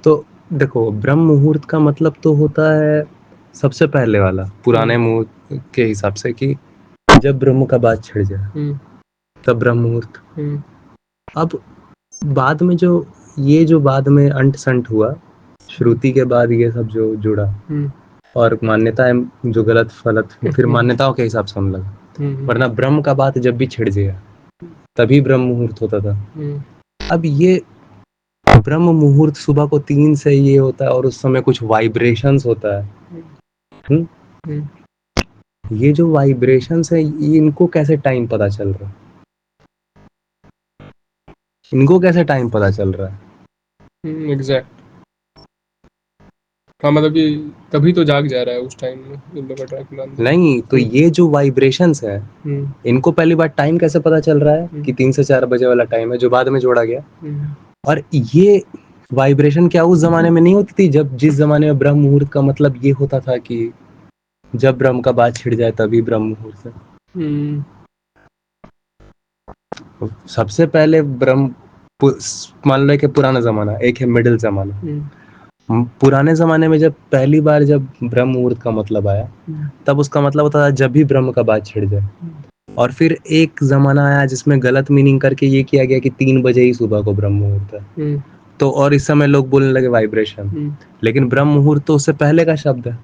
तो देखो, ब्रह्म मुहूर्त का मतलब तो होता है सबसे पहले वाला पुराने मुहूर्त के हिसाब से कि जब ब्रह्म का बात छिड़ जाए तब ब्रह्म मुहूर्त। अब बाद में जो बाद में अंट संट हुआ, श्रुति के बाद ये सब जो जुड़ा और मान्यताएं जो गलत फलत, फिर मान्यताओं के हिसाब से हम लगा, वरना ब्रह्म का बात जब भी छिड़ गया तभी ब्रह्म मुहूर्त होता था। अब ये ब्रह्म मुहूर्त सुबह को 3 से ये होता है और उस समय कुछ वाइब्रेशंस होता है। ये जो वाइब्रेशंस है, इनको कैसे टाइम पता चल रहा है? इनको कैसे टाइम पता चल रहा है? एग्जैक्ट। हाँ, मतलब ये तभी तो जाग जा रहा है उस टाइम में इन लोगों का ड्रैकुला। नहीं तो ये जो वाइब्रेशंस है, इनको पहली बार टाइम कैसे पता चल रहा है कि 3 से 4 बजे वाला टाइम है जो बाद में जोड़ा गया? और ये वाइब्रेशन क्या उस जमाने में नहीं होती थी जब जिस जमाने में ब्रह्म मुहूर्त का मतलब ये होता था कि जब ब्रह्म का बात छिड़ जाए तभी ब्रह्म मुहूर्त है। सबसे पहले ब्रह्म, मान लो कि पुराना जमाना, एक है मिडिल जमाना। पुराने जमाने में जब पहली बार जब ब्रह्म मुहूर्त का मतलब आया तब उसका मतलब होता था जब भी ब्रह्म का बात छिड़ जाए। और फिर एक जमाना आया जिसमें गलत मीनिंग करके ये किया गया कि 3 बजे ही सुबह को ब्रह्म मुहूर्त है। तो और इस समय लोग बोलने लगे वाइब्रेशन, लेकिन ब्रह्म मुहूर्त तो उससे पहले का शब्द है।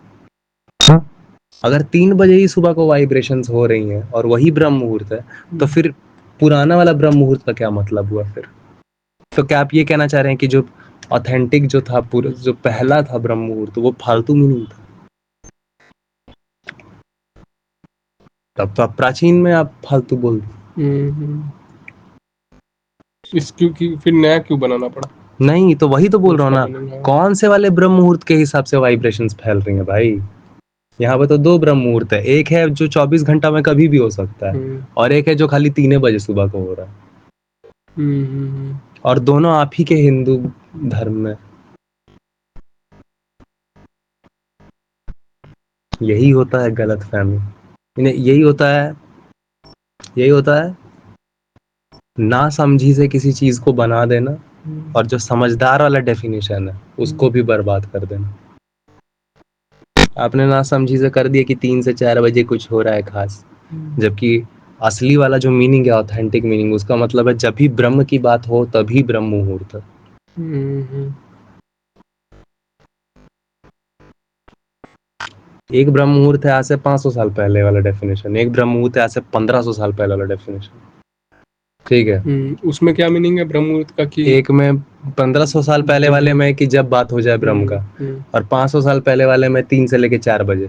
अगर 3 बजे ही सुबह को वाइब्रेशंस हो रही हैं और वही ब्रह्म मुहूर्त है, तो फिर पुराना वाला ब्रह्म मुहूर्त का क्या मतलब हुआ फिर? तो क्या आप ये कहना चाह रहे हैं कि जो ऑथेंटिक जो था, पूरा जो पहला था ब्रह्म मुहूर्त, वो फालतू मीनिंग था? तब तो आप प्राचीन में आप फालतू बोल क्योंकि फिर नया क्यों बनाना पड़ा? नहीं तो वही तो बोल रहा हूँ ना, कौन से वाले ब्रह्म मुहूर्त के हिसाब से वाइब्रेशंस फैल रही हैं भाई? यहाँ पे तो 2 ब्रह्म मुहूर्त है, एक है जो 24 घंटा में कभी भी हो सकता है और एक है जो खाली 3 बजे सुबह को हो रहा है। और दोनों आप ही के हिंदू धर्म में यही होता है गलत फहमी। यही होता है ना समझी से किसी चीज को बना देना और जो समझदार वाला डेफिनेशन है उसको भी बर्बाद कर देना। आपने ना समझी से कर दिया कि 3 से 4 बजे कुछ हो रहा है खास, जबकि असली वाला जो मीनिंग है, ऑथेंटिक मीनिंग, उसका मतलब है जब भी ब्रह्म की बात हो तभी ब्रह्म मुहूर्त है। एक ब्रह्म मुहूर्त है आज से 500 साल पहले वाला डेफिनेशन, एक ब्रह्म मुहूर्त है आज से 1500 साल पहले वाला डेफिनेशन। ठीक है, उसमें क्या मीनिंग है ब्रह्म मुहूर्त का? कि एक में 1500 साल पहले वाले में कि जब बात हो जाए ब्रह्म का, और 500 साल पहले वाले में 3 से लेके 4 बजे।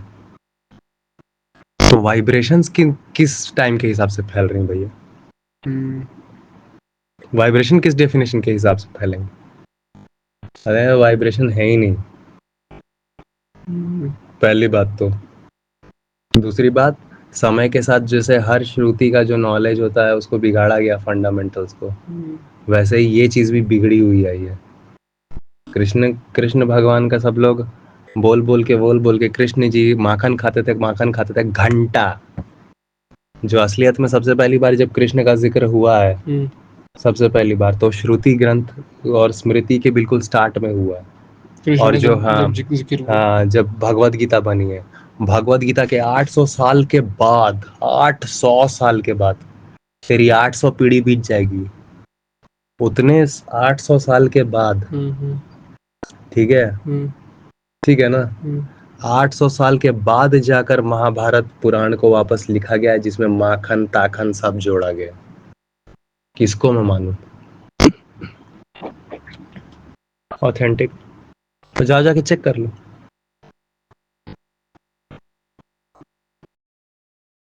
तो वाइब्रेशंस किस टाइम के हिसाब से फैल रही हैं भैया? वाइब्रेशन किस डेफिनेशन के हिसाब से फैलेंगे? अरे वाइब्रेशन है ही नहीं, पहली बात तो। दूसरी बात, समय के साथ जैसे हर श्रुति का जो नॉलेज होता है उसको बिगाड़ा गया, फंडामेंटल्स को, वैसे ही ये चीज भी बिगड़ी हुई आई है। कृष्ण भगवान का सब लोग बोल बोल के कृष्ण जी माखन खाते थे घंटा। जो असलियत में सबसे पहली बार जब कृष्ण का जिक्र हुआ है सबसे पहली बार, तो श्रुति ग्रंथ और स्मृति के बिल्कुल स्टार्ट में हुआ है। और जो जब भगवत गीता बनी है, भगवत गीता के 800 साल के बाद, 800 साल के बाद तेरी 800 पीढ़ी बीत जाएगी, उतने 800 साल के बाद, ठीक है ना, 800 साल के बाद जाकर महाभारत पुराण को वापस लिखा गया है, जिसमें माखन ताखन सब जोड़ा गया। किसको मैं मानूं? ऑथेंटिक तो जाके चेक कर लो।